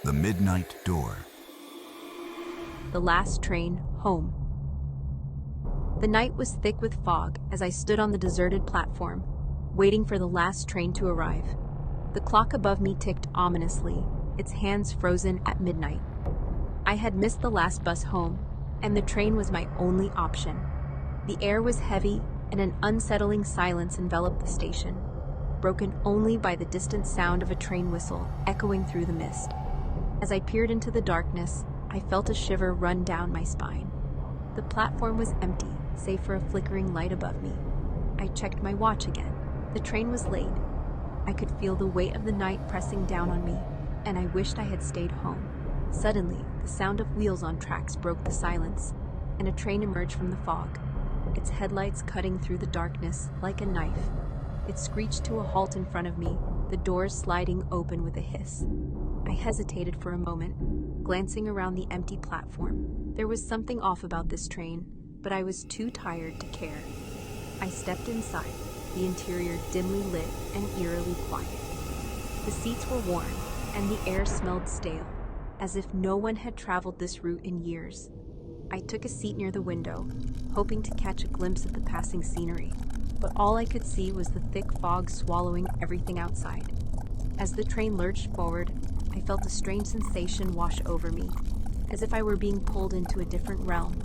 The Midnight Door. The last train home. The night was thick with fog as I stood on the deserted platform, waiting for the last train to arrive. The clock above me ticked ominously, its hands frozen at midnight. I had missed the last bus home, and the train was my only option. The air was heavy, and an unsettling silence enveloped the station, broken only by the distant sound of a train whistle echoing through the mist. As I peered into the darkness, I felt a shiver run down my spine. The platform was empty, save for a flickering light above me. I checked my watch again. The train was late. I could feel the weight of the night pressing down on me, and I wished I had stayed home. Suddenly, the sound of wheels on tracks broke the silence, and a train emerged from the fog, its headlights cutting through the darkness like a knife. It screeched to a halt in front of me, the doors sliding open with a hiss. I hesitated for a moment, glancing around the empty platform. There was something off about this train, but I was too tired to care. I stepped inside, the interior dimly lit and eerily quiet. The seats were warm, and the air smelled stale, as if no one had traveled this route in years. I took a seat near the window, hoping to catch a glimpse of the passing scenery, but all I could see was the thick fog swallowing everything outside. As the train lurched forward, I felt a strange sensation wash over me, as if I were being pulled into a different realm.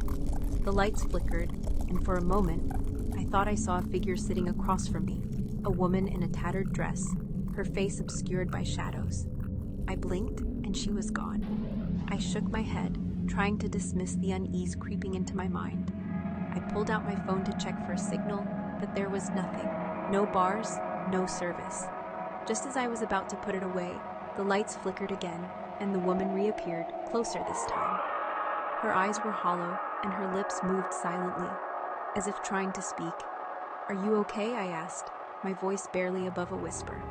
The lights flickered, and for a moment, I thought I saw a figure sitting across from me, a woman in a tattered dress, her face obscured by shadows. I blinked, and she was gone. I shook my head, trying to dismiss the unease creeping into my mind. I pulled out my phone to check for a signal, but there was nothing. No bars, no service. Just as I was about to put it away, the lights flickered again, and the woman reappeared, closer this time. Her eyes were hollow, and her lips moved silently, as if trying to speak. "Are you okay?" I asked, my voice barely above a whisper.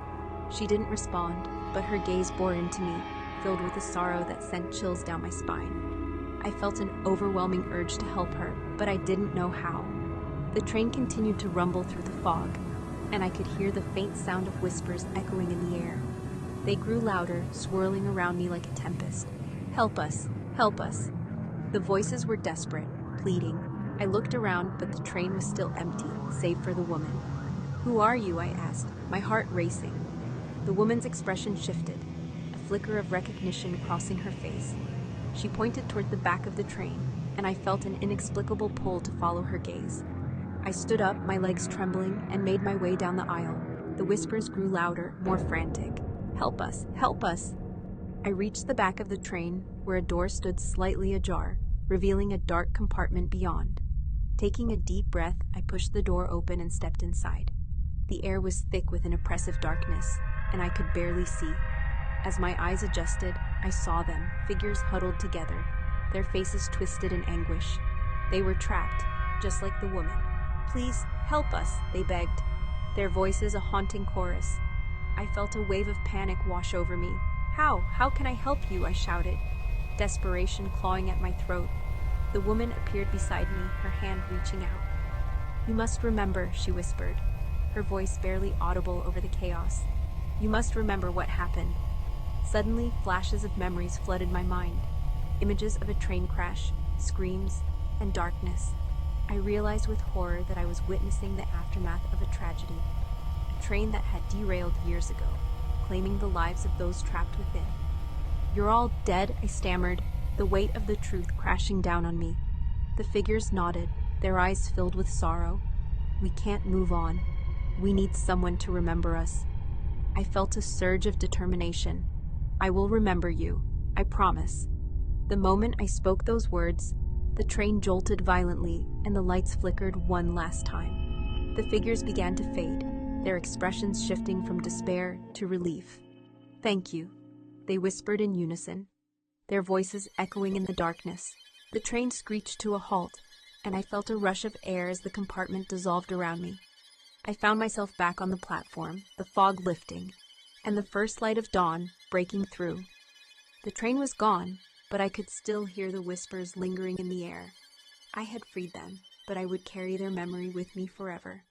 She didn't respond, but her gaze bore into me, filled with a sorrow that sent chills down my spine. I felt an overwhelming urge to help her, but I didn't know how. The train continued to rumble through the fog, and I could hear the faint sound of whispers echoing in the air. They grew louder, swirling around me like a tempest. "Help us! Help us!" The voices were desperate, pleading. I looked around, but the train was still empty, save for the woman. "Who are you?" I asked, my heart racing. The woman's expression shifted, a flicker of recognition crossing her face. She pointed toward the back of the train, and I felt an inexplicable pull to follow her gaze. I stood up, my legs trembling, and made my way down the aisle. The whispers grew louder, more frantic. "Help us! Help us!" I reached the back of the train, where a door stood slightly ajar, revealing a dark compartment beyond. Taking a deep breath, I pushed the door open and stepped inside. The air was thick with an oppressive darkness, and I could barely see. As my eyes adjusted, I saw them, figures huddled together, their faces twisted in anguish. They were trapped, just like the woman. "Please, help us," they begged, their voices a haunting chorus. I felt a wave of panic wash over me. How can I help you?" I shouted, desperation clawing at my throat. The woman appeared beside me, her hand reaching out. "You must remember," she whispered, her voice barely audible over the chaos. "You must remember what happened." Suddenly, flashes of memories flooded my mind. Images of a train crash, screams, and darkness. I realized with horror that I was witnessing the aftermath of a tragedy. A train that had derailed years ago, claiming the lives of those trapped within. "You're all dead," I stammered, the weight of the truth crashing down on me. The figures nodded, their eyes filled with sorrow. "We can't move on. We need someone to remember us." I felt a surge of determination. "I will remember you, I promise." The moment I spoke those words, the train jolted violently and the lights flickered one last time. The figures began to fade, their expressions shifting from despair to relief. "Thank you," they whispered in unison, their voices echoing in the darkness. The train screeched to a halt, and I felt a rush of air as the compartment dissolved around me. I found myself back on the platform, the fog lifting, and the first light of dawn breaking through. The train was gone, but I could still hear the whispers lingering in the air. I had freed them, but I would carry their memory with me forever.